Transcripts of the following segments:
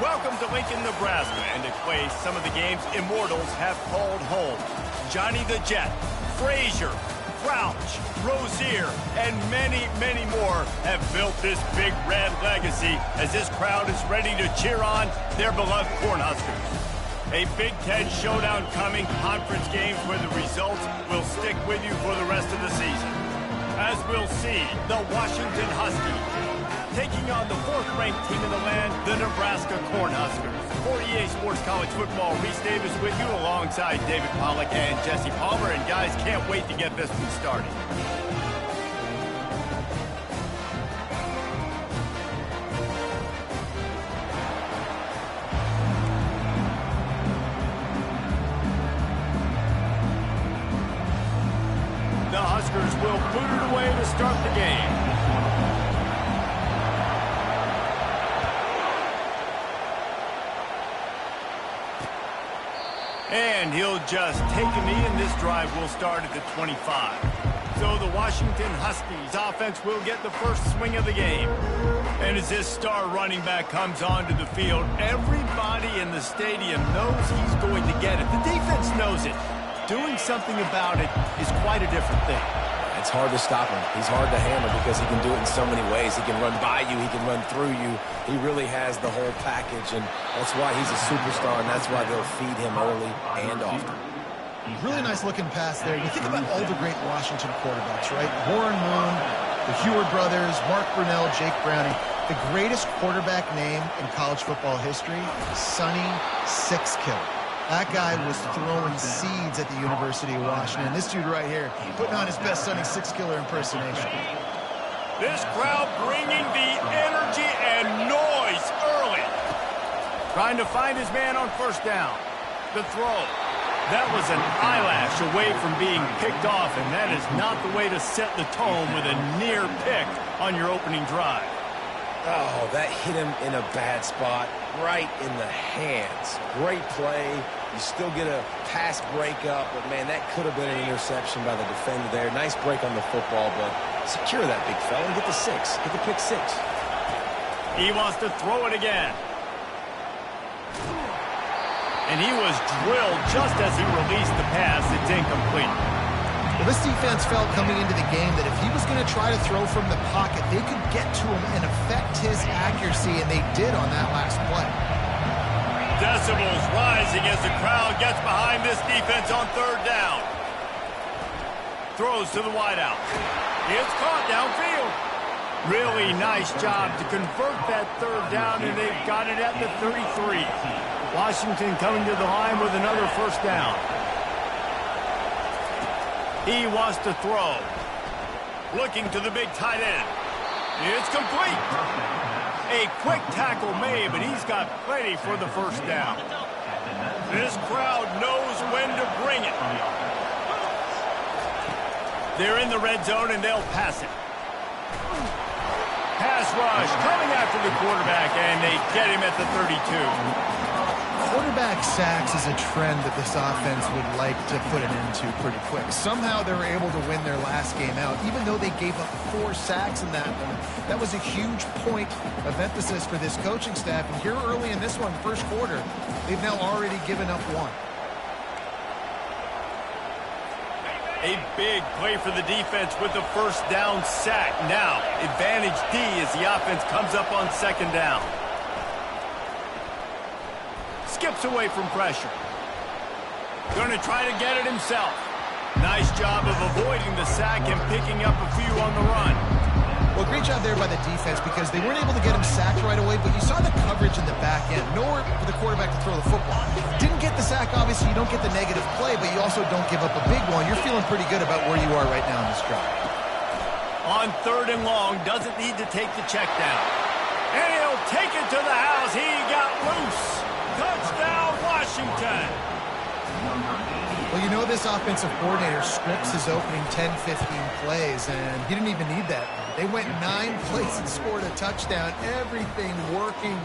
Welcome to Lincoln, Nebraska, and a place some of the game's immortals have called home. Johnny the Jet, Frazier, Crouch, Rozier, and many, many more have built this big red legacy as this crowd is ready to cheer on their beloved Cornhuskers. A Big Ten showdown coming, conference games where the results will stick with you for the rest of the season. As we'll see, the Washington Huskies taking on the fourth-ranked team in the land, the Nebraska Cornhuskers. For EA Sports College Football, Reese Davis with you alongside David Pollack and Jesse Palmer. And guys, can't wait to get this one started. The Huskers will boot it away to start the game. And he'll just take a knee, and this drive will start at the 25. So the Washington Huskies offense will get the first swing of the game. And as this star running back comes onto the field, everybody in the stadium knows he's going to get it. The defense knows it. Doing something about it is quite a different thing. It's hard to stop him. He's hard to handle because he can do it in so many ways. He can run by you. He can run through you. He really has the whole package, and that's why he's a superstar, and that's why they'll feed him early and often. Really nice looking pass there. You think about all the great Washington quarterbacks, right? Warren Moon, the Heward brothers, Mark Brunell, Jake Browning. The greatest quarterback name in college football history, Sonny Six Killer. That guy was throwing seeds at the University of Washington. This dude right here, putting on his best Sonny Six Killer impersonation. This crowd bringing the energy and noise early. Trying to find his man on first down. The throw. That was an eyelash away from being picked off, and that is not the way to set the tone with a near pick on your opening drive. Oh, that hit him in a bad spot, right in the hands. Great play. You still get a pass breakup, but, man, that could have been an interception by the defender there. Nice break on the football, but secure that big fella and get the six. Get the pick six. He wants to throw it again. And he was drilled just as he released the pass. It's incomplete. Well, this defense felt coming into the game that if he was going to try to throw from the pocket, they could get to him and affect his accuracy, and they did on that last play. Decibels rising as the crowd gets behind this defense on third down. Throws to the wideout. It's caught downfield. Really nice job to convert that third down, and they've got it at the 33. Washington coming to the line with another first down. He wants to throw. Looking to the big tight end. It's complete. A quick tackle made, but he's got plenty for the first down. This crowd knows when to bring it. They're in the red zone, and they'll pass it. Pass rush coming after the quarterback, and they get him at the 32. Quarterback sacks is a trend that this offense would like to put an end to pretty quick. Somehow they were able to win their last game out, even though they gave up 4 sacks in that one. That was a huge point of emphasis for this coaching staff. And here early in this one, first quarter, they've now already given up 1. A big play for the defense with the first down sack. Now, advantage D as the offense comes up on second down. Skips away from pressure. Going to try to get it himself. Nice job of avoiding the sack and picking up a few on the run. Well, great job there by the defense because they weren't able to get him sacked right away, but you saw the coverage in the back end. Nowhere for the quarterback to throw the football. Didn't get the sack, obviously. You don't get the negative play, but you also don't give up a big one. You're feeling pretty good about where you are right now in this drive. On third and long, doesn't need to take the check down. And he'll take it to the house. He got loose. Touchdown, Washington. Well, you know this offensive coordinator scripts his opening 10, 15 plays, and he didn't even need that. They went 9 plays and scored a touchdown. Everything working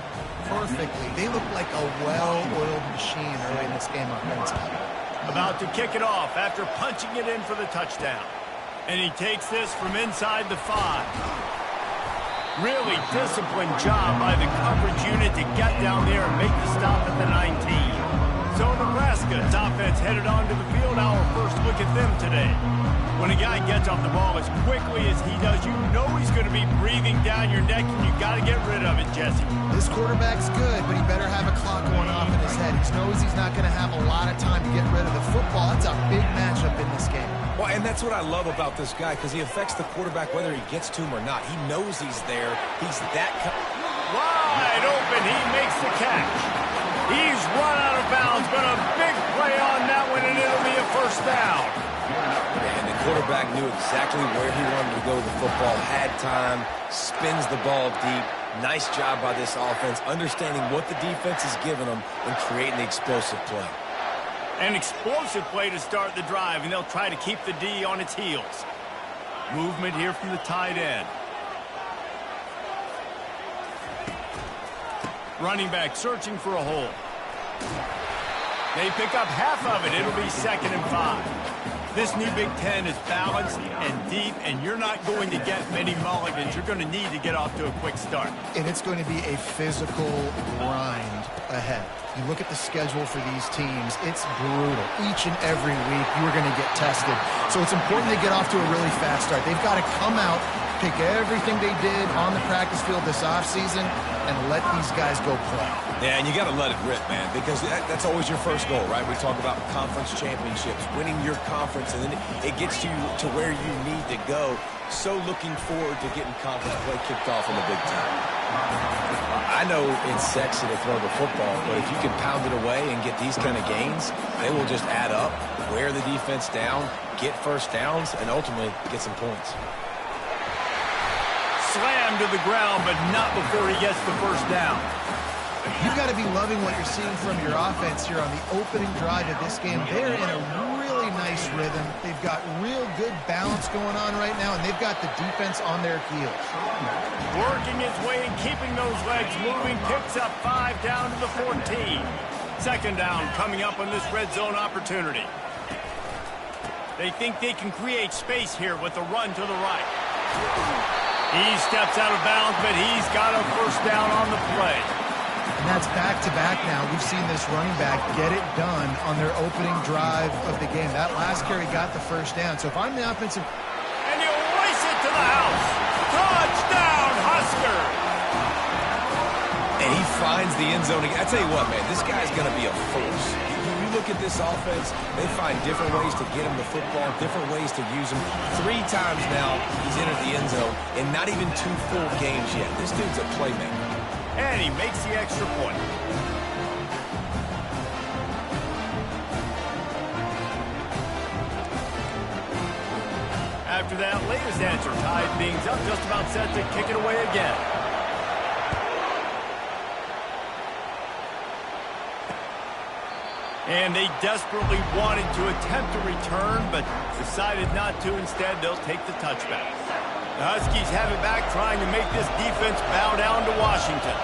perfectly. They look like a well-oiled machine early in this game offensively. About to kick it off after punching it in for the touchdown. And he takes this from inside the 5. Really disciplined job by the coverage unit to get down there and make the stop at the 19. So Nebraska's offense headed onto the field. Our first look at them today. When a guy gets off the ball as quickly as he does, you know he's going to be breathing down your neck, and you got to get rid of it, Jesse. This quarterback's good, but he better have a clock going off in his head. He knows he's not going to have a lot of time to get rid of the football. It's a big matchup in this game. Well, and that's what I love about this guy, because he affects the quarterback whether he gets to him or not. He knows he's there. He's that wide open. He makes the catch. He's run out of bounds, but a big play on that one, and it'll be a first down. And the quarterback knew exactly where he wanted to go with the football, had time, spins the ball deep. Nice job by this offense, understanding what the defense is giving them and creating the explosive play. An explosive play to start the drive, and they'll try to keep the D on its heels. Movement here from the tight end. Running back searching for a hole. They pick up half of it. It'll be 2nd and 5. This new Big Ten is balanced and deep, and you're not going to get many mulligans. You're going to need to get off to a quick start. And it's going to be a physical grind ahead. You look at the schedule for these teams, it's brutal. Each and every week, you are going to get tested. So it's important they get off to a really fast start. They've got to come out, pick everything they did on the practice field this offseason, and let these guys go play. Yeah, and you got to let it rip, man, because that's always your first goal, right? We talk about conference championships, winning your conference, and then it gets you to where you need to go. So looking forward to getting conference play kicked off in the Big Ten. I know it's sexy to throw the football, but if you can pound it away and get these kind of gains, they will just add up, wear the defense down, get first downs, and ultimately get some points. Slammed to the ground, but not before he gets the first down. You've got to be loving what you're seeing from your offense here on the opening drive of this game. They're in a really nice rhythm. They've got real good balance going on right now, and they've got the defense on their heels. Working his way and keeping those legs moving, picks up 5 down to the 14. 2nd down coming up on this red zone opportunity. They think they can create space here with the run to the right. He steps out of bounds, but he's got a first down on the play. And that's back-to-back now. We've seen this running back get it done on their opening drive of the game. That last carry got the first down. So if I'm the offensive... And he'll race it to the house. Touchdown, Husker! And he finds the end zone. I tell you what, man, this guy's going to be a force. When you look at this offense, they find different ways to get him the football, different ways to use him. 3 times now he's entered the end zone, and not even 2 full games yet. This dude's a playmaker. And he makes the extra point. After that latest answer, tied things up, just about set to kick it away again. And they desperately wanted to attempt a return, but decided not to. Instead, they'll take the touchback. The Huskies have it back, trying to make this defense bow down to Washington.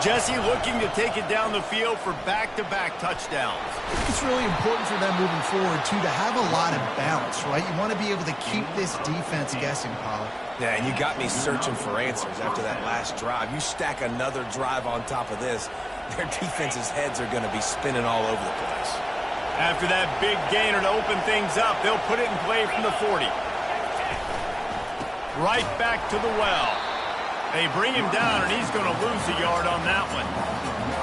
Jesse looking to take it down the field for back-to-back touchdowns. It's really important for them moving forward, too, to have a lot of balance, right? You want to be able to keep this defense guessing, Paul. Yeah, and you got me searching for answers after that last drive. You stack another drive on top of this, their defense's heads are going to be spinning all over the place. After that big gainer to open things up, they'll put it in play from the 40. Right back to the well. They bring him down, and he's going to lose a yard on that one.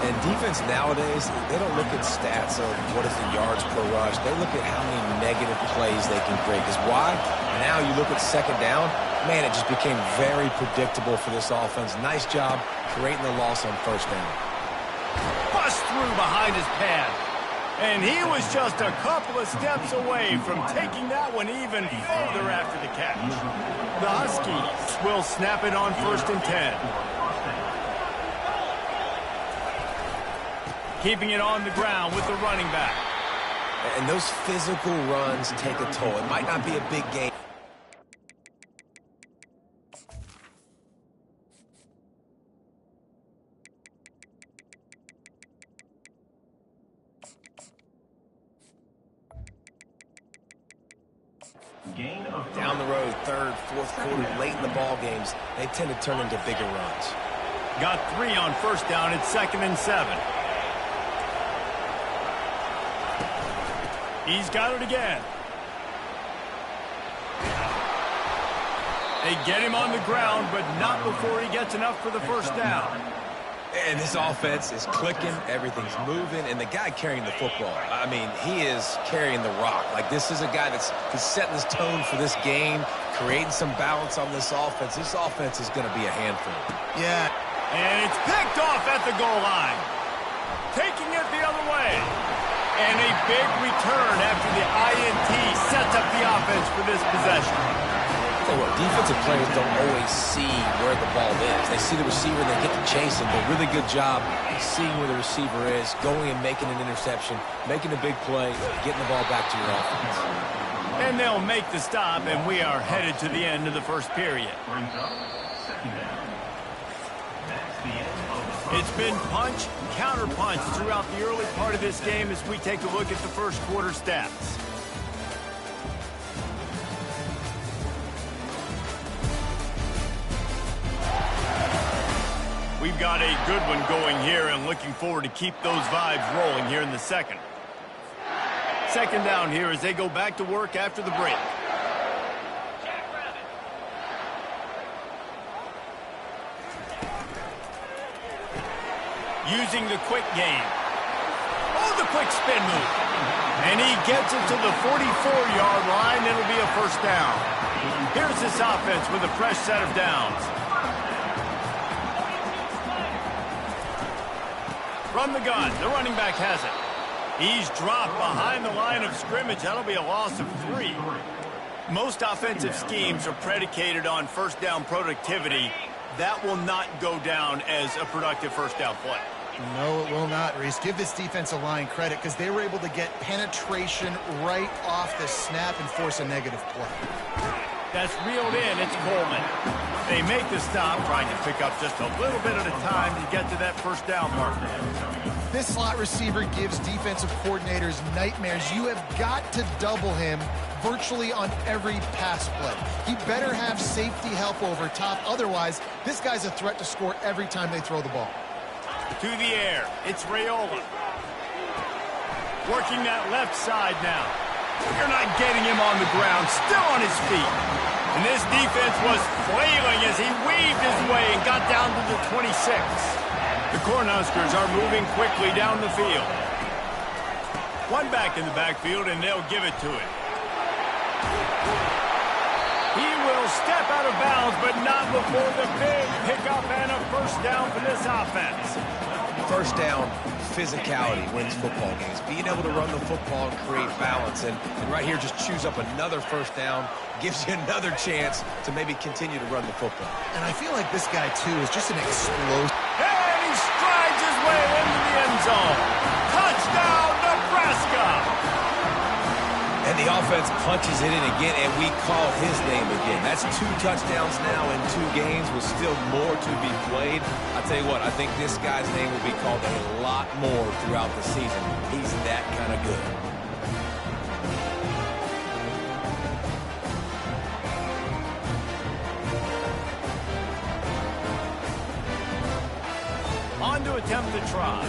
And defense nowadays, they don't look at stats of what is the yards per rush. They look at how many negative plays they can create. Because why? Now you look at 2nd down, man, it just became very predictable for this offense. Nice job creating the loss on 1st down. Bust through behind his pad. And he was just a couple of steps away from taking that one even further after the catch. The Huskies will snap it on 1st and 10. Keeping it on the ground with the running back. And those physical runs take a toll. It might not be a big game. Down the road, third, fourth quarter, late in the ball games, they tend to turn into bigger runs. Got 3 on first down. It's 2nd and 7. He's got it again. They get him on the ground, but not before he gets enough for the first down. And this offense is clicking, everything's moving, and the guy carrying the football, I mean, he is carrying the rock. Like, this is a guy that's setting this tone for this game, creating some balance on this offense. This offense is going to be a handful. Yeah. And it's picked off at the goal line. Taking it the other way. And a big return after the INT sets up the offense for this possession. What, defensive players don't always see where the ball is. They see the receiver and they get to chase him. But really good job seeing where the receiver is, going and making an interception, making a big play, getting the ball back to your offense. And they'll make the stop, and we are headed to the end of the first period. It's been punch, counter-punch throughout the early part of this game as we take a look at the first quarter stats. We've got a good one going here and looking forward to keep those vibes rolling here in the second. Second down here as they go back to work after the break. Using the quick game. Oh, the quick spin move. And he gets it to the 44-yard line. It'll be a first down. Here's this offense with a fresh set of downs. From the gun, the running back has it. He's dropped behind the line of scrimmage. That'll be a loss of 3. Most offensive schemes are predicated on first down productivity. That will not go down as a productive first down play. No, it will not, Reese. Give this defensive line credit because they were able to get penetration right off the snap and force a negative play. That's reeled in. It's Coleman. They make the stop, trying to pick up just a little bit at a time to get to that first down marker. This slot receiver gives defensive coordinators nightmares. You have got to double him virtually on every pass play. He better have safety help over top. Otherwise, this guy's a threat to score every time they throw the ball. To the air. It's Raiola. Working that left side now. You're not getting him on the ground. Still on his feet. And this defense was flailing as he weaved his way and got down to the 26. The Cornhuskers are moving quickly down the field. One back in the backfield, and they'll give it to him. He will step out of bounds, but not before the big pickup and a first down for this offense. First down, physicality wins football games. Being able to run the football and create balance. And right here, just choose up another first down, gives you another chance to maybe continue to run the football. And I feel like this guy, too, is just an explosive. And he strides his way into the end zone. Touchdown, Nebraska! And the offense punches it in again, and we call his name again. That's 2 touchdowns now in 2 games with still more to be played. I tell you what, I think this guy's name will be called a lot more throughout the season. He's that kind of good. On to attempt the try.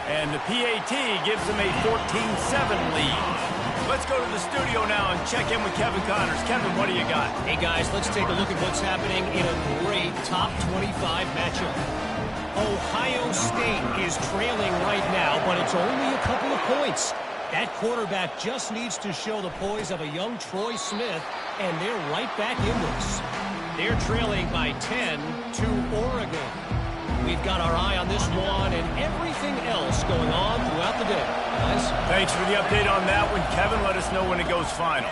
And the PAT gives them a 14-7 lead. Let's go to the studio now and check in with Kevin Connors. Kevin, what do you got? Hey, guys, let's take a look at what's happening in a great top 25 matchup. Ohio State is trailing right now, but it's only a couple of points. That quarterback just needs to show the poise of a young Troy Smith, and they're right back in this. They're trailing by 10 to Oregon. We've got our eye on this one and everything else going on throughout the day. Guys? Thanks for the update on that one. Kevin, let us know when it goes final.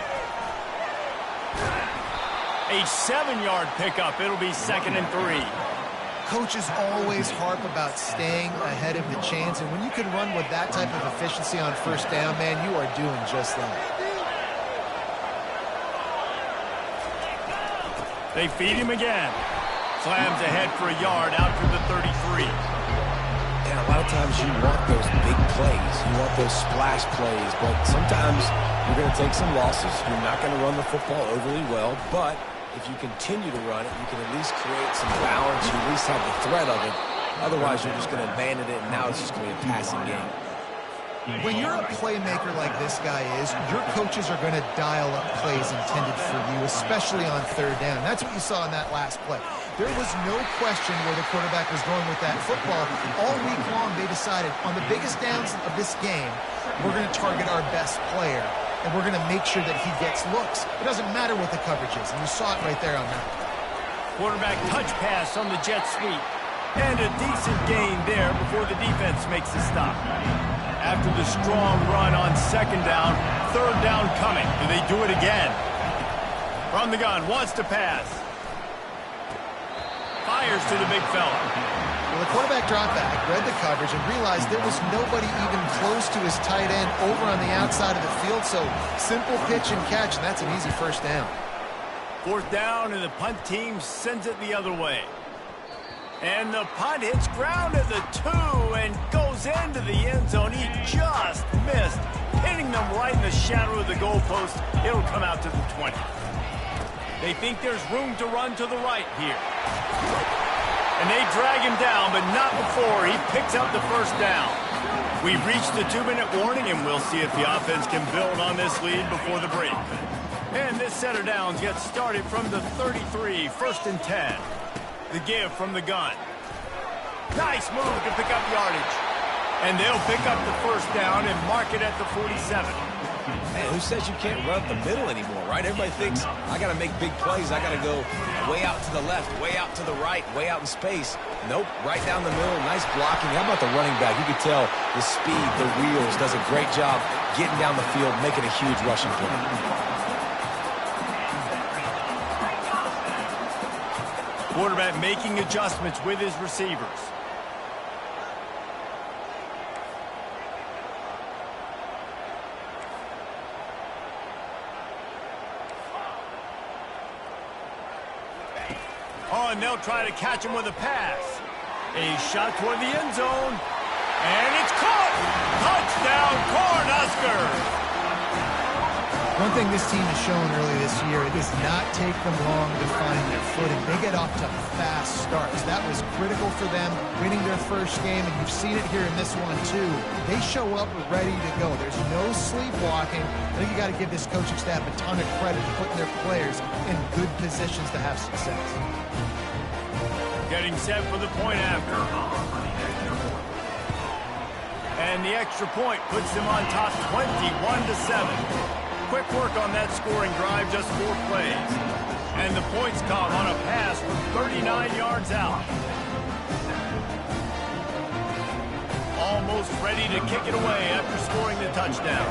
A 7-yard pickup. It'll be 2nd and 3. Coaches always harp about staying ahead of the chains, and when you can run with that type of efficiency on first down, man, you are doing just that. They feed him again. Slams ahead for a yard out to the 33. And a lot of times you want those big plays. You want those splash plays. But sometimes You're going to take some losses. You're not going to run the football overly well, but if you continue to run it, you can at least create some balance. You at least have the threat of it. Otherwise, you're just going to abandon it, and now it's just going to be a passing game. When you're a playmaker like this guy is, your coaches are going to dial up plays intended for you, especially on third down. That's what you saw in that last play. There was no question where the quarterback was going with that football. All week long, they decided on the biggest downs of this game, we're going to target our best player, and we're going to make sure that he gets looks. It doesn't matter what the coverage is, and you saw it right there on that. Quarterback touch pass on the jet sweep. And a decent gain there before the defense makes the stop. After the strong run on second down, third down coming. Do they do it again? From the gun, wants to pass. Fires to the big fella. Well, the quarterback dropped back, read the coverage, and realized there was nobody even close to his tight end over on the outside of the field. So simple pitch and catch, and that's an easy first down. Fourth down, and the punt team sends it the other way. And the punt hits ground at the 2 and goes into the end zone. He just missed, hitting them right in the shadow of the goalpost. It'll come out to the 20. They think there's room to run to the right here. And they drag him down, but not before he picks up the first down. We've reached the 2-minute warning, and we'll see if the offense can build on this lead before the break. And this set of downs gets started from the 33, 1st and 10. The give from the gun. Nice move to pick up yardage. And they'll pick up the first down and mark it at the 47. Man, who says you can't run up the middle anymore, right? Everybody thinks, I got to make big plays. I got to go way out to the left, way out to the right, way out in space. Nope, right down the middle. Nice blocking. How about the running back? You can tell the speed, the wheels, does a great job getting down the field, making a huge rushing play. Quarterback making adjustments with his receivers. Oh, and they'll try to catch him with a pass. A shot toward the end zone. And it's caught! Touchdown, Cornhuskers! One thing this team has shown early this year, it does not take them long to find their footing. They get off to fast starts. That was critical for them, winning their first game, and you've seen it here in this one too. They show up ready to go. There's no sleepwalking. I think you got to give this coaching staff a ton of credit for putting their players in good positions to have success. Getting set for the point after. And the extra point puts them on top 21-7. Quick work on that scoring drive, just 4 plays. And the points come on a pass from 39 yards out. Almost ready to kick it away after scoring the touchdown.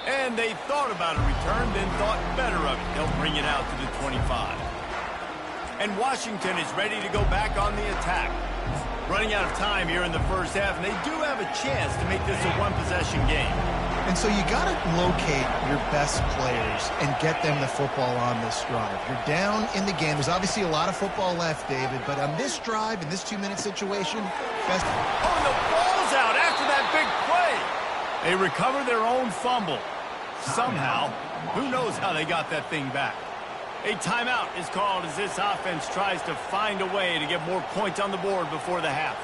And they thought about a return, then thought better of it. They'll bring it out to the 25. And Washington is ready to go back on the attack. Running out of time here in the first half, and they do have a chance to make this a one-possession game. And so you got to locate your best players and get them the football on this drive. You're down in the game. There's obviously a lot of football left, David, but on this drive, in this 2-minute situation, best... Oh, and the ball's out after that big play. They recover their own fumble. Somehow, who knows how they got that thing back. A timeout is called as this offense tries to find a way to get more points on the board before the half.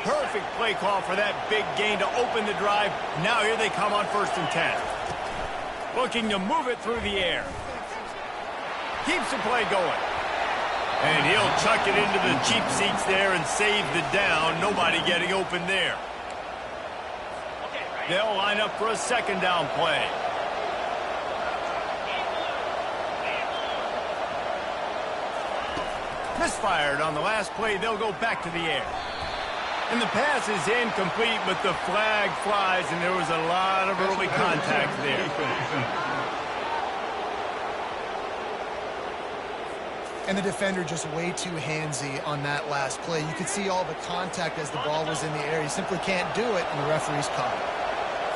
Perfect play call for that big gain to open the drive. Now here they come on 1st and 10. Looking to move it through the air. Keeps the play going. And he'll chuck it into the cheap seats there and save the down. Nobody getting open there. They'll line up for a 2nd down play. Misfired on the last play. They'll go back to the air. And the pass is incomplete, but the flag flies, and there was a lot of early contact there. And the defender just way too handsy on that last play. You could see all the contact as the ball was in the air. You simply can't do it, and the referee's caught it.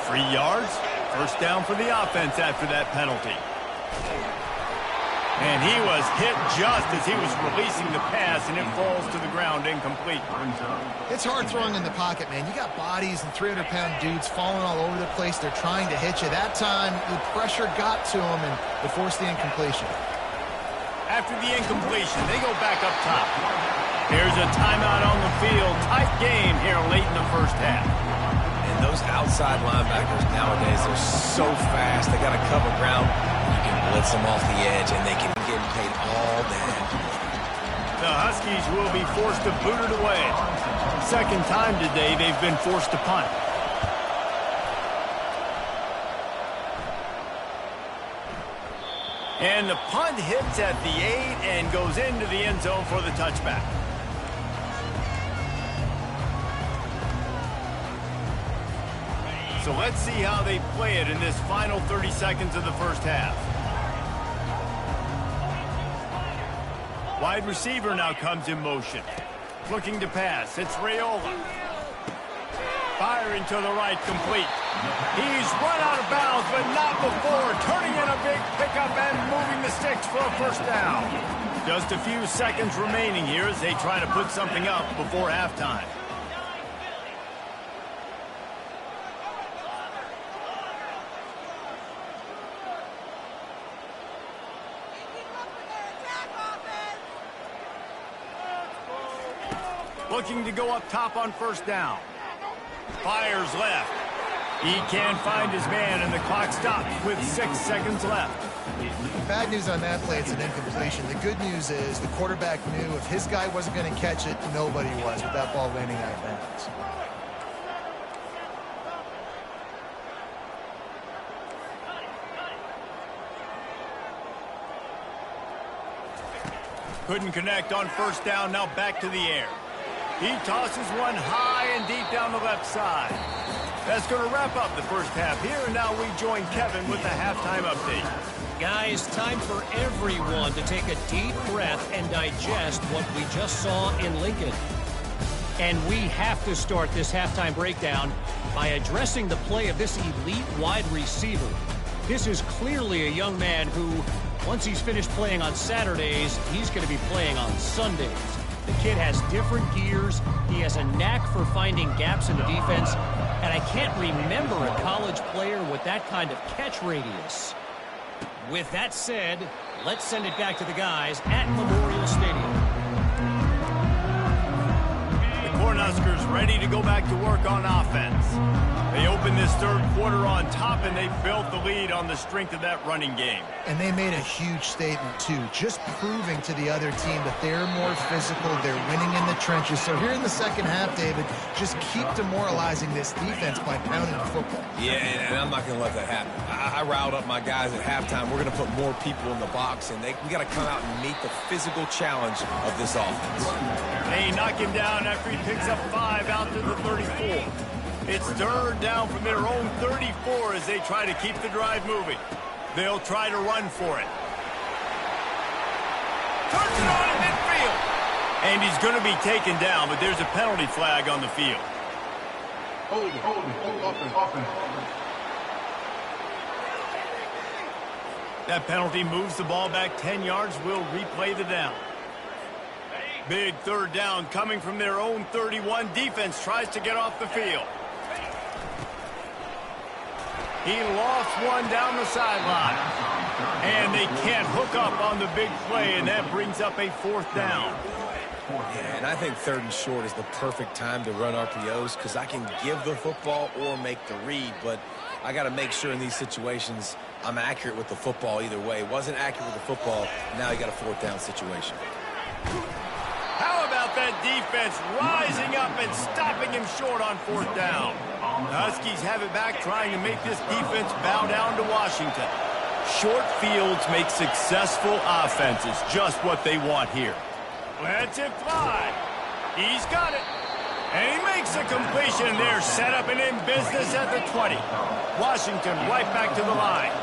3 yards. 1st down for the offense after that penalty. And he was hit just as he was releasing the pass, and it falls to the ground incomplete. It's hard throwing in the pocket, man. You got bodies and 300-pound dudes falling all over the place. They're trying to hit you. That time, the pressure got to him, and it forced the incompletion. After the incompletion, they go back up top. Here's a timeout on the field. Tight game here late in the first half. And those outside linebackers nowadays are so fast. They got to cover ground. You can blitz them off the edge, and they can get paid all day. The Huskies will be forced to boot it away. Second time today they've been forced to punt. And the punt hits at the 8 and goes into the end zone for the touchback. So let's see how they play it in this final 30 seconds of the first half. Wide receiver now comes in motion. Looking to pass. It's Raiola. Firing to the right, complete. He's run out of bounds, but not before. Turning in a big pickup and moving the sticks for a first down. Just a few seconds remaining here as they try to put something up before halftime. Looking to go up top on first down. Fires left. He can't find his man, and the clock stops with 6 seconds left. Bad news on that play, it's an incompletion. The good news is the quarterback knew if his guy wasn't going to catch it, nobody was with that ball landing out of bounds. Couldn't connect on first down, now back to the air. He tosses one high and deep down the left side. That's going to wrap up the first half here, and now we join Kevin with the halftime update. Guys, time for everyone to take a deep breath and digest what we just saw in Lincoln. And we have to start this halftime breakdown by addressing the play of this elite wide receiver. This is clearly a young man who, once he's finished playing on Saturdays, he's going to be playing on Sundays. The kid has different gears. He has a knack for finding gaps in the defense. And I can't remember a college player with that kind of catch radius. With that said, let's send it back to the guys at Memorial Stadium. The Cornhuskers ready to go back to work on offense. They open this third quarter on top, and they built the lead on the strength of that running game. And they made a huge statement, too, just proving to the other team that they're more physical, they're winning in the trenches. So here in the second half, David, just keep demoralizing this defense by pounding the football. Yeah, and I'm not going to let that happen. I riled up my guys at halftime. We're going to put more people in the box, and we got to come out and meet the physical challenge of this offense. They knock him down after he picks up 5 out to the 34. It's third down from their own 34 as they try to keep the drive moving. They'll try to run for it. Turns it on in midfield. And he's going to be taken down, but there's a penalty flag on the field. Hold offense. That penalty moves the ball back 10 yards. We'll replay the down. Big third down coming from their own 31. Defense tries to get off the field. He lost one down the sideline. And they can't hook up on the big play, and that brings up a fourth down. Yeah, and I think third and short is the perfect time to run RPOs because I can give the football or make the read, but I got to make sure in these situations I'm accurate with the football either way. Wasn't accurate with the football, now you got a fourth down situation. How about that defense rising up and stopping him short on fourth down? The Huskies have it back, trying to make this defense bow down to Washington. Short fields make successful offenses, just what they want here. Lets it fly. He's got it. And he makes a completion. They're set up and in business at the 20. Washington right back to the line.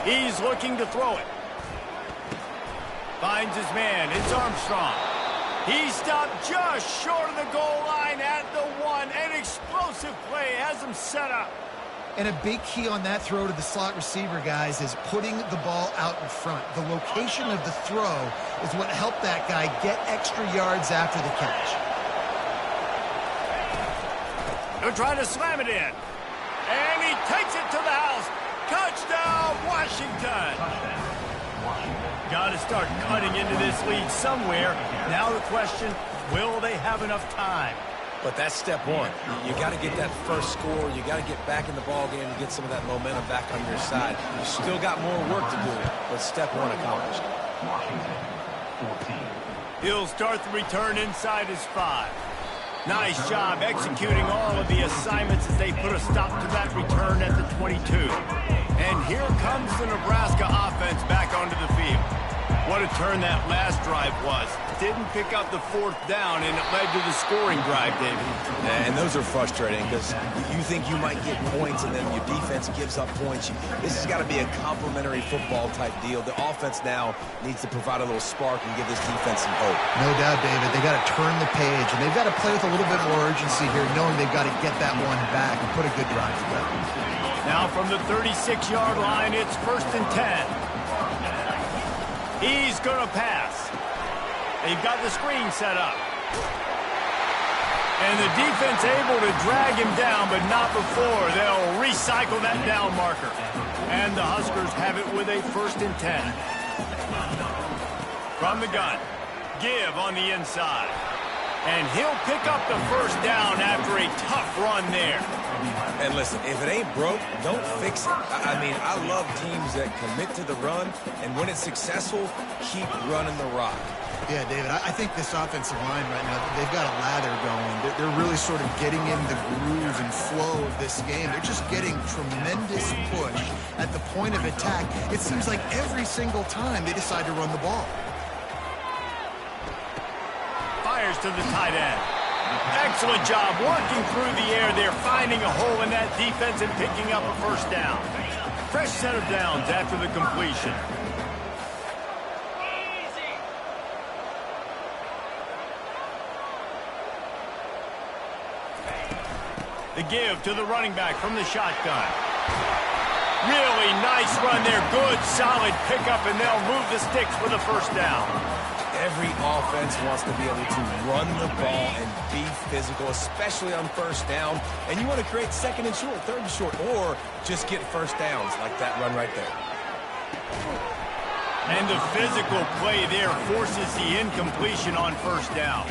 He's looking to throw it. Finds his man. It's Armstrong. He stopped just short of the goal line at the 1. An explosive play has him set up. And a big key on that throw to the slot receiver, guys, is putting the ball out in front. The location of the throw is what helped that guy get extra yards after the catch. They're trying to slam it in. And he takes it to the house. Touchdown, Washington. Got to start cutting into this lead somewhere. Now the question, will they have enough time? But that's step one. You got to get that first score. You got to get back in the ball game and get some of that momentum back on your side. You still got more work to do, but step one accomplished. He'll start the return inside his 5. Nice job executing all of the assignments as they put a stop to that return at the 22. And here comes the Nebraska offense back onto the field. What a turn that last drive was. Didn't pick up the 4th down, and it led to the scoring drive, David. And those are frustrating because you think you might get points, and then your defense gives up points. This has got to be a complementary football type deal. The offense now needs to provide a little spark and give this defense some hope. No doubt, David. They got to turn the page, and they've got to play with a little bit more urgency here, knowing they've got to get that one back and put a good drive together. Now from the 36-yard line, it's 1st and 10. He's going to pass. They've got the screen set up. And the defense able to drag him down, but not before. They'll recycle that down marker. And the Huskers have it with a 1st and 10. From the gun. Give on the inside. And he'll pick up the 1st down after a tough run there. And listen, if it ain't broke, don't fix it. I mean, I love teams that commit to the run, and when it's successful, keep running the rock. Yeah, David, I think this offensive line right now, they've got a lather going. They're really sort of getting in the groove and flow of this game. They're just getting tremendous push at the point of attack. It seems like every single time they decide to run the ball. Fires to the tight end. Excellent job working through the air there, finding a hole in that defense and picking up a 1st down. Fresh set of downs after the completion. The give to the running back from the shotgun. Really nice run there. Good, solid pickup, and they'll move the sticks for the 1st down. Every offense wants to be able to run the ball and be physical, especially on 1st down. And you want to create 2nd and short, 3rd and short, or just get 1st downs like that run right there. And the physical play there forces the incompletion on 1st down.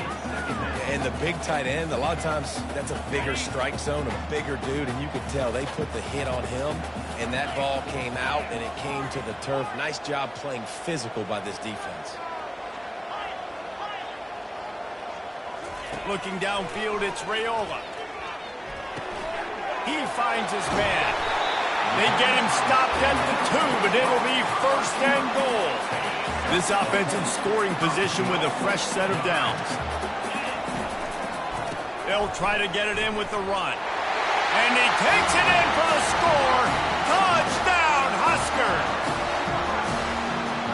And the big tight end, a lot of times that's a bigger strike zone, a bigger dude, and you could tell they put the hit on him, and that ball came out, and it came to the turf. Nice job playing physical by this defense. Looking downfield, it's Raiola. He finds his man. They get him stopped at the 2, but it'll be 1st and goal. This offense in scoring position with a fresh set of downs. They'll try to get it in with the run. And he takes it in for the score. Touchdown, Huskers!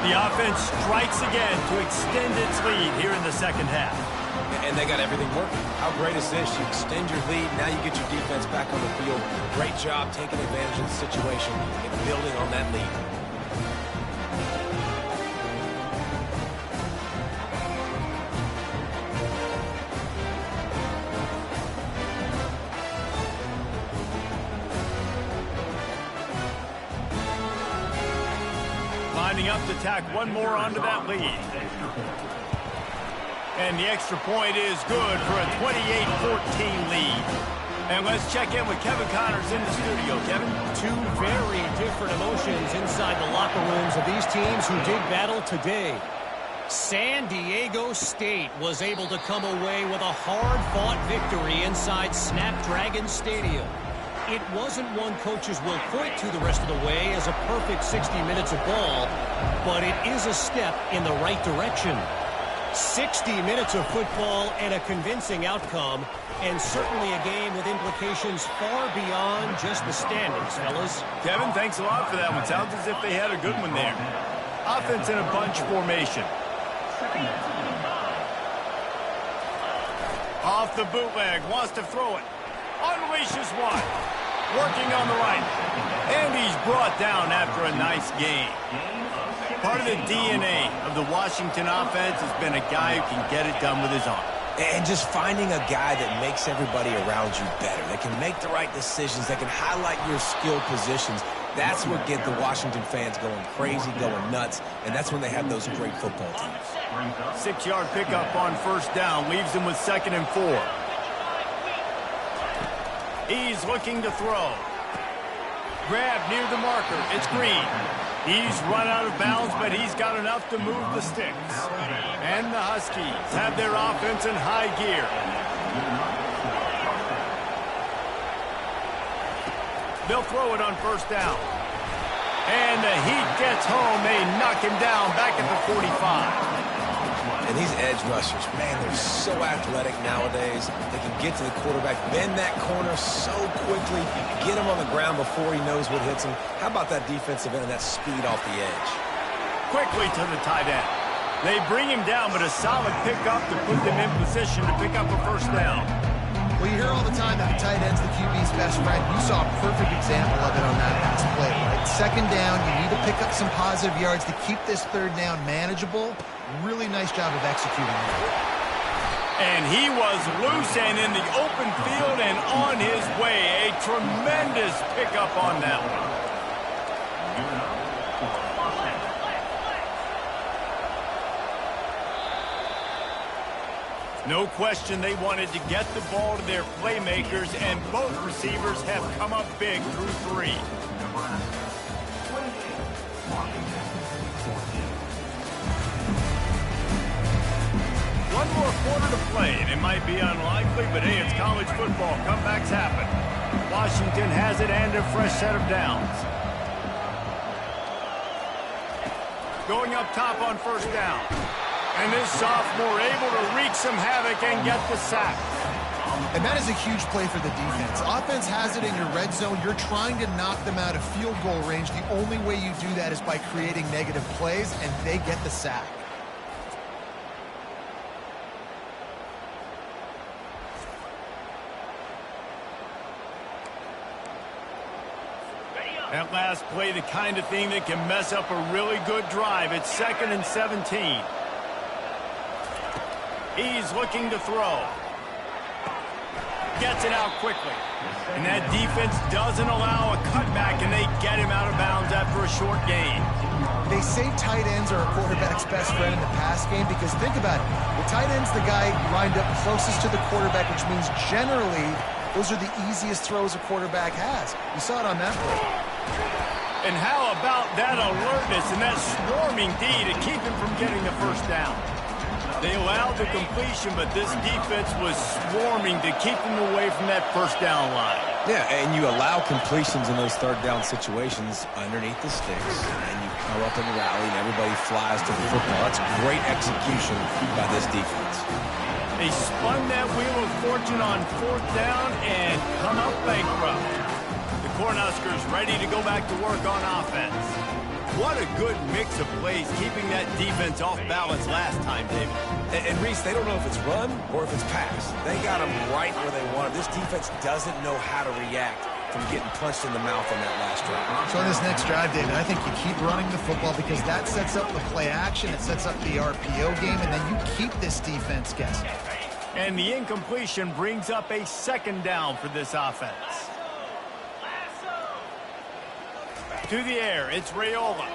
The offense strikes again to extend its lead here in the 2nd half. And they got everything working. How great is this? You extend your lead, now you get your defense back on the field. Great job taking advantage of the situation and building on that lead. Lining up to tack one more onto that lead. And the extra point is good for a 28-14 lead. And let's check in with Kevin Connors in the studio. Kevin? Two very different emotions inside the locker rooms of these teams who did battle today. San Diego State was able to come away with a hard-fought victory inside Snapdragon Stadium. It wasn't one coaches will point to the rest of the way as a perfect 60 minutes of ball, but it is a step in the right direction. 60 minutes of football and a convincing outcome, and certainly a game with implications far beyond just the standings, fellas. Kevin, thanks a lot for that one. Sounds as if they had a good one there. Offense in a bunch formation. Off the bootleg, wants to throw it. Unleashes one. Working on the right. And he's brought down after a nice game. Part of the DNA of the Washington offense has been a guy who can get it done with his arm. And just finding a guy that makes everybody around you better. That can make the right decisions. That can highlight your skill positions. That's what gets the Washington fans going crazy, going nuts. And that's when they have those great football teams. 6-yard pickup on first down. Leaves him with 2nd and 4. He's looking to throw. Grab near the marker. It's Green. He's run out of bounds, but he's got enough to move the sticks. And the Huskies have their offense in high gear. They'll throw it on first down. And the Heat gets home. They knock him down back at the 45. And these edge rushers, man, they're so athletic nowadays. They can get to the quarterback, bend that corner so quickly, get him on the ground before he knows what hits him. How about that defensive end and that speed off the edge? Quickly to the tight end. They bring him down, but a solid pickup to put them in position to pick up a first down. Well, you hear all the time that the tight end's the QB's best friend. You saw a perfect example of it on that last play, right? 2nd down, you need to pick up some positive yards to keep this 3rd down manageable. Really nice job of executing that. And he was loose and in the open field and on his way. A tremendous pickup on that one. No question they wanted to get the ball to their playmakers, and both receivers have come up big through 3. One more quarter to play, and it might be unlikely, but hey, it's college football. Comebacks happen. Washington has it and a fresh set of downs. Going up top on first down. And this sophomore able to wreak some havoc and get the sack. And that is a huge play for the defense. Offense has it in your red zone. You're trying to knock them out of field goal range. The only way you do that is by creating negative plays, and they get the sack. That last play, the kind of thing that can mess up a really good drive. It's 2nd and 17. He's looking to throw. Gets it out quickly. And that defense doesn't allow a cutback, and they get him out of bounds after a short gain. They say tight ends are a quarterback's best friend in the pass game because think about it. The tight end's the guy lined up closest to the quarterback, which means generally those are the easiest throws a quarterback has. You saw it on that play. And how about that alertness and that swarming D to keep him from getting the first down? They allowed the completion, but this defense was swarming to keep him away from that first down line. Yeah, and you allow completions in those 3rd down situations underneath the sticks, and you come up and rally, and everybody flies to the football. That's great execution by this defense. They spun that wheel of fortune on 4th down and come up bankrupt. The Cornhuskers ready to go back to work on offense. What a good mix of plays, keeping that defense off balance last time, David. And Reese, they don't know if it's run or if it's pass. They got them right where they want them. This defense doesn't know how to react from getting punched in the mouth on that last drive. So on this next drive, David, I think you keep running the football because that sets up the play action, it sets up the RPO game, and then you keep this defense guessing. And the incompletion brings up a 2nd down for this offense. To the air, it's Raiola.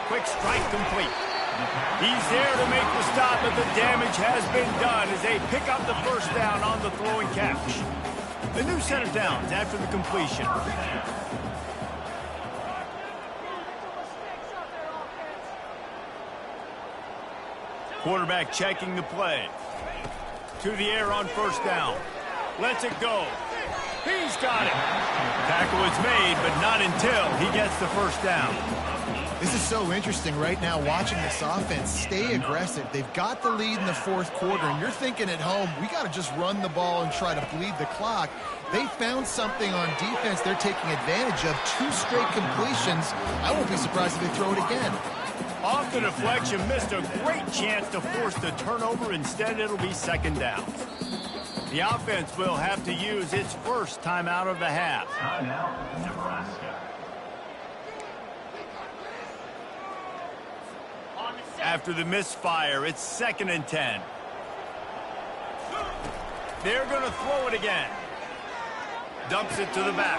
Quick strike complete. He's there to make the stop, but the damage has been done as they pick up the first down on the throw and catch. The new set of downs after the completion. Quarterback checking the play. To the air on first down. Lets it go. He's got it. Tackle is made, but not until he gets the first down. This is so interesting right now watching this offense stay aggressive. They've got the lead in the 4th quarter, and you're thinking at home, we got to just run the ball and try to bleed the clock. They found something on defense they're taking advantage of. 2 straight completions. I won't be surprised if they throw it again. Off the deflection, missed a great chance to force the turnover. Instead, it'll be 2nd down. The offense will have to use its first timeout of the half. Timeout, Nebraska. After the misfire, it's 2nd and 10. They're going to throw it again. Dumps it to the back.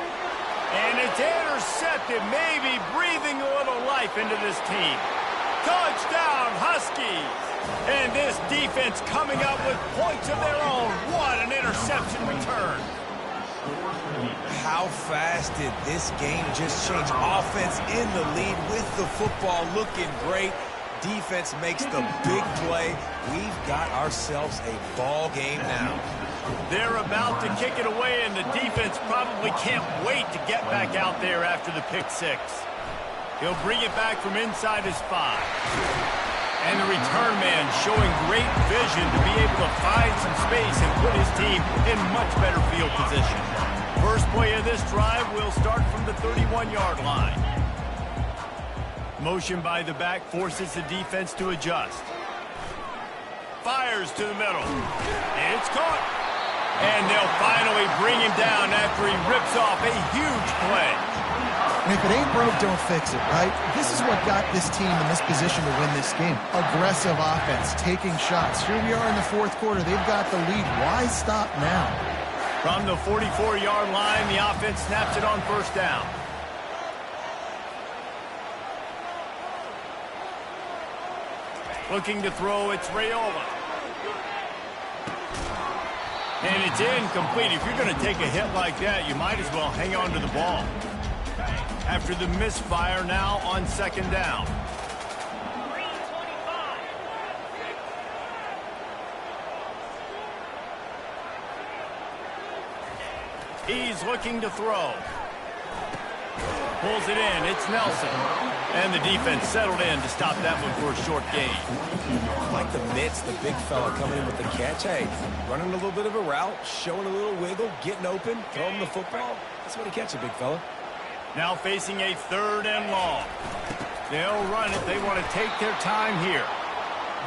And it's intercepted, maybe breathing a little life into this team. Touchdown, Huskies! And this defense coming up with points of their own. What an interception return. How fast did this game just change? Offense in the lead with the football looking great. Defense makes the big play. We've got ourselves a ball game now. They're about to kick it away, and the defense probably can't wait to get back out there after the pick six. He'll bring it back from inside his 5. And the return man showing great vision to be able to find some space and put his team in much better field position. First play of this drive will start from the 31-yard line. Motion by the back forces the defense to adjust. Fires to the middle. It's caught. And they'll finally bring him down after he rips off a huge play. And if it ain't broke, don't fix it, right? This is what got this team in this position to win this game. Aggressive offense, taking shots. Here we are in the 4th quarter. They've got the lead. Why stop now? From the 44-yard line, the offense snaps it on 1st down. Looking to throw, it's Raiola. And it's incomplete. If you're going to take a hit like that, you might as well hang on to the ball. After the misfire, now on 2nd down. He's looking to throw. Pulls it in. It's Nelson. And the defense settled in to stop that one for a short gain. Like the mitts, the big fella coming in with the catch. Hey, running a little bit of a route, showing a little wiggle, getting open, throwing the football. That's what he catches, big fella. Now facing a 3rd and long. They'll run it. They want to take their time here.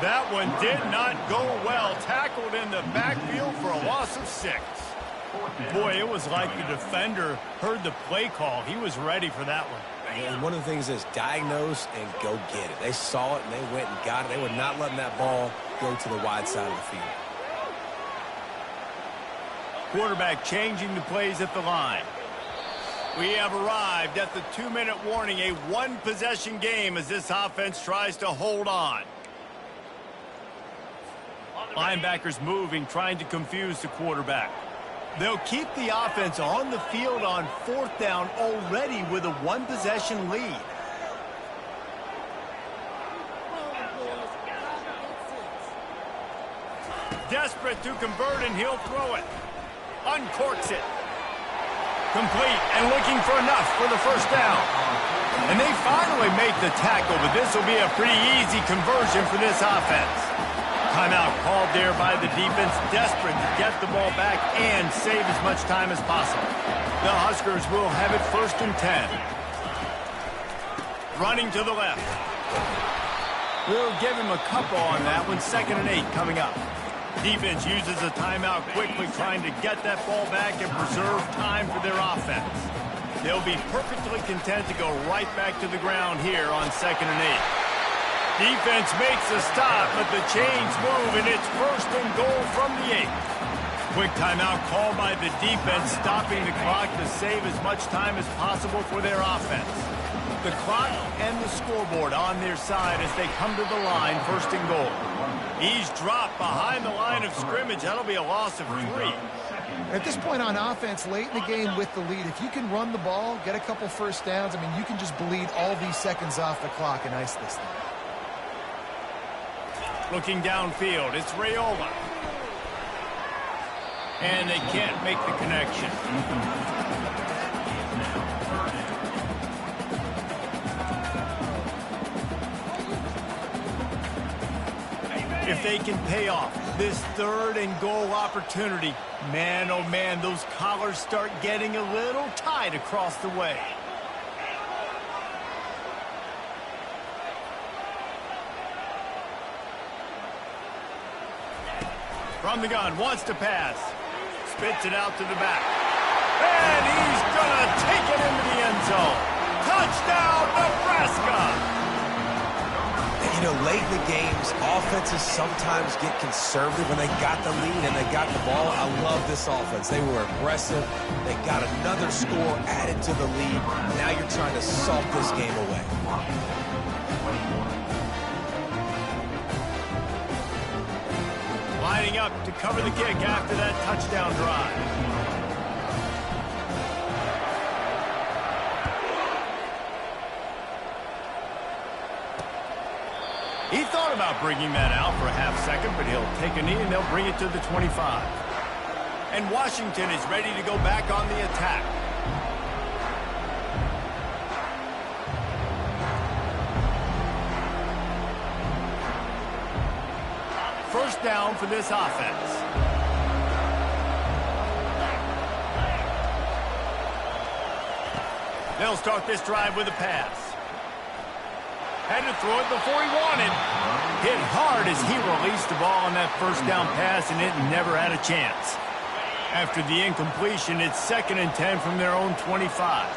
That one did not go well. Tackled in the backfield for a loss of 6. Boy, it was like the defender heard the play call. He was ready for that one. And one of the things is diagnose and go get it. They saw it and they went and got it. They were not letting that ball go to the wide side of the field. Quarterback changing the plays at the line. We have arrived at the 2-minute warning, a 1-possession game as this offense tries to hold on. Linebackers moving, trying to confuse the quarterback. They'll keep the offense on the field on 4th down already with a 1-possession lead. Desperate to convert, and he'll throw it. Uncorks it. Complete and looking for enough for the 1st down. And they finally make the tackle, but this will be a pretty easy conversion for this offense. Timeout called there by the defense, desperate to get the ball back and save as much time as possible. The Huskers will have it 1st and 10. Running to the left. We'll give him a couple on that one. 2nd and 8 coming up. Defense uses a timeout quickly, trying to get that ball back and preserve time for their offense. They'll be perfectly content to go right back to the ground here on 2nd and 8. Defense makes a stop, but the chains move, and it's 1st and goal from the 8. Quick timeout called by the defense, stopping the clock to save as much time as possible for their offense. The clock and the scoreboard on their side as they come to the line, 1st and goal. He's dropped behind the line of scrimmage. That'll be a loss of 3. At this point on offense, late in the game with the lead, if you can run the ball, get a couple 1st downs, I mean, you can just bleed all these seconds off the clock and ice this thing. Looking downfield, it's Raiola. And they can't make the connection. If they can pay off this 3rd and goal opportunity, man, oh man, those collars start getting a little tight across the way. From the gun, wants to pass. Spits it out to the back. And he's going to take it into the end zone. Touchdown, Nebraska! And, you know, late in the games, offenses sometimes get conservative when they got the lead and they got the ball. I love this offense. They were aggressive. They got another score added to the lead. Now you're trying to salt this game away. Lining up to cover the kick after that touchdown drive. He thought about bringing that out for a half second, but he'll take a knee and they'll bring it to the 25. And Washington is ready to go back on the attack. First down for this offense. They'll start this drive with a pass. Had to throw it before he wanted. Hit hard as he released the ball on that first down pass, and it never had a chance. After the incompletion, it's 2nd and 10 from their own 25.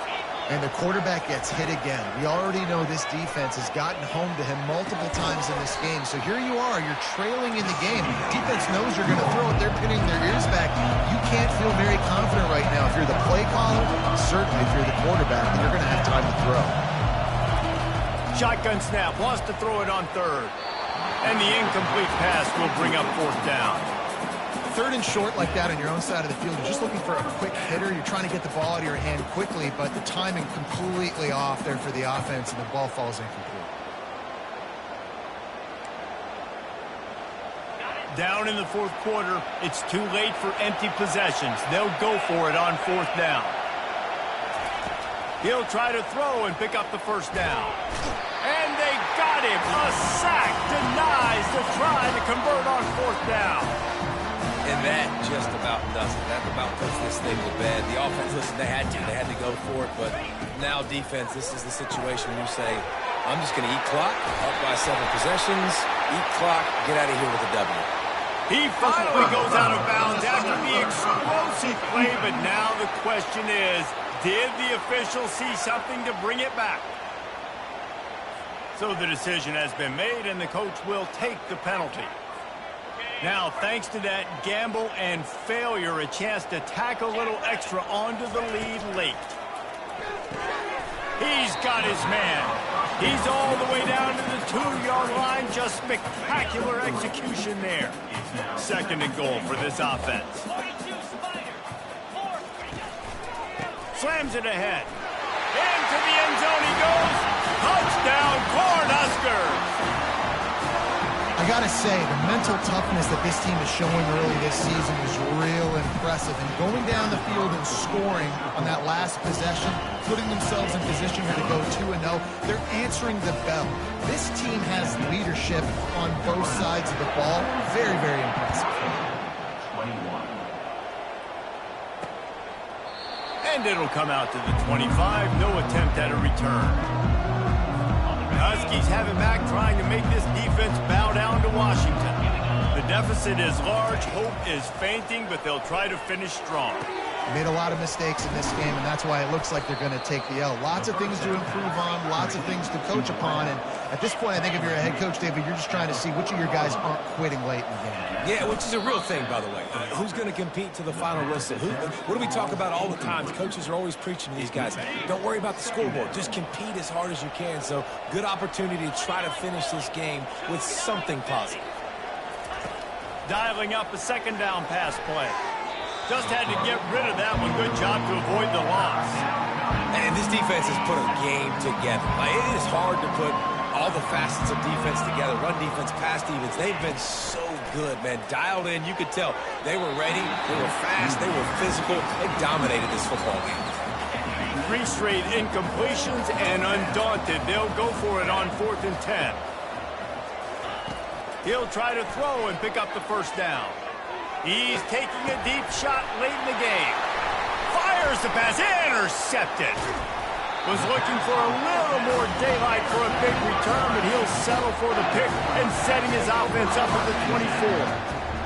And the quarterback gets hit again. We already know this defense has gotten home to him multiple times in this game. So here you are, you're trailing in the game. Defense knows you're going to throw it. They're pinning their ears back. You can't feel very confident right now. If you're the play caller, certainly if you're the quarterback, then you're going to have time to throw. Shotgun snap, wants to throw it on 3rd. And the incomplete pass will bring up 4th down. 3rd and short like that on your own side of the field, you're just looking for a quick hitter. You're trying to get the ball out of your hand quickly, but the timing completely off there for the offense, and the ball falls incomplete. Down in the 4th quarter, it's too late for empty possessions. They'll go for it on 4th down. He'll try to throw and pick up the 1st down. And they got him. A sack denies the try to convert on 4th down. And that just about does it. That about puts this thing to bed. The offense, listen, they had to go for it, but now defense, this is the situation where you say, I'm just going to eat clock, up by 7 possessions, eat clock, get out of here with a W. He finally goes out of bounds after the explosive play, but now the question is, did the official see something to bring it back? So the decision has been made, and the coach will take the penalty. Now, thanks to that gamble and failure, a chance to tack a little extra onto the lead late. He's got his man. He's all the way down to the 2-yard line. Just spectacular execution there. 2nd and goal for this offense. Slams it ahead. Into the end zone he goes. Touchdown, Cornhuskers! I got to say, the mental toughness that this team is showing early this season is real impressive. And going down the field and scoring on that last possession, putting themselves in position to go 2-0, they're answering the bell. This team has leadership on both sides of the ball. Very, very impressive. 21. And it'll come out to the 25. No attempt at a return. Huskies have it back, trying to make this defense bow down to Washington. The deficit is large, hope is fainting, but they'll try to finish strong. Made a lot of mistakes in this game, and that's why it looks like they're going to take the L. Lots of things to improve on, lots of things to coach upon, and at this point, I think if you're a head coach, David, you're just trying to see which of your guys aren't quitting late in the game. Yeah, which is a real thing, by the way. Who's going to compete to the final whistle? What do we talk about all the time? The coaches are always preaching to these guys. Don't worry about the scoreboard. Just compete as hard as you can. So, good opportunity to try to finish this game with something positive. Dialing up a 2nd down pass play. Just had to get rid of that one. Good job to avoid the loss. And this defense has put a game together. Like, it is hard to put all the facets of defense together. Run defense, pass defense. They've been so good, man. Dialed in. You could tell they were ready. They were fast. They were physical. They dominated this football game. 3 straight incompletions, and undaunted, they'll go for it on 4th and 10. He'll try to throw and pick up the 1st down. He's taking a deep shot late in the game. Fires the pass, intercepted. Was looking for a little more daylight for a big return, but he'll settle for the pick and setting his offense up at the 24.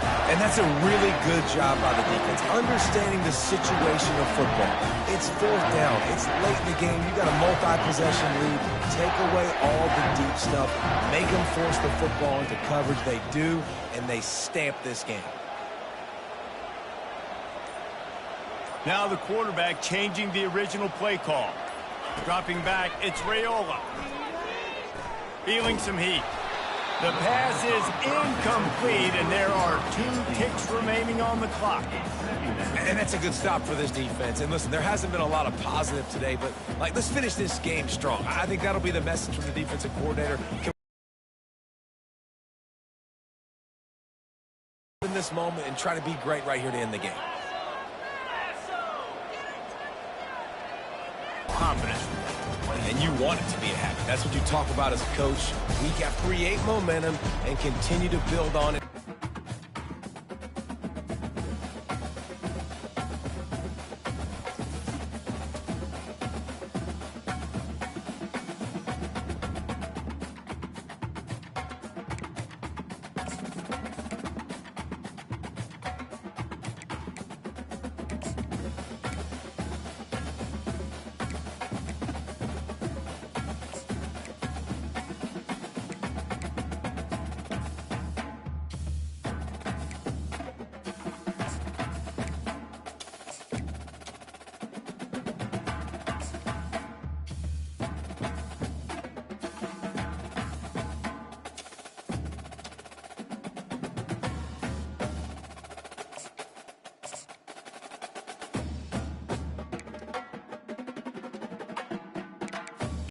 And that's a really good job by the defense, understanding the situation of football. It's fourth down. It's late in the game. You got a multi-possession lead. Take away all the deep stuff. Make them force the football into coverage. They do, and they stamp this game. Now the quarterback changing the original play call. Dropping back, it's Raiola. Feeling some heat. The pass is incomplete, and there are 2 ticks remaining on the clock. And that's a good stop for this defense. And listen, there hasn't been a lot of positive today, but let's finish this game strong. I think that'll be the message from the defensive coordinator. In this moment and try to be great right here to end the game. Confidence. And you want it to be a habit. That's what you talk about as a coach. Week after, create momentum and continue to build on it.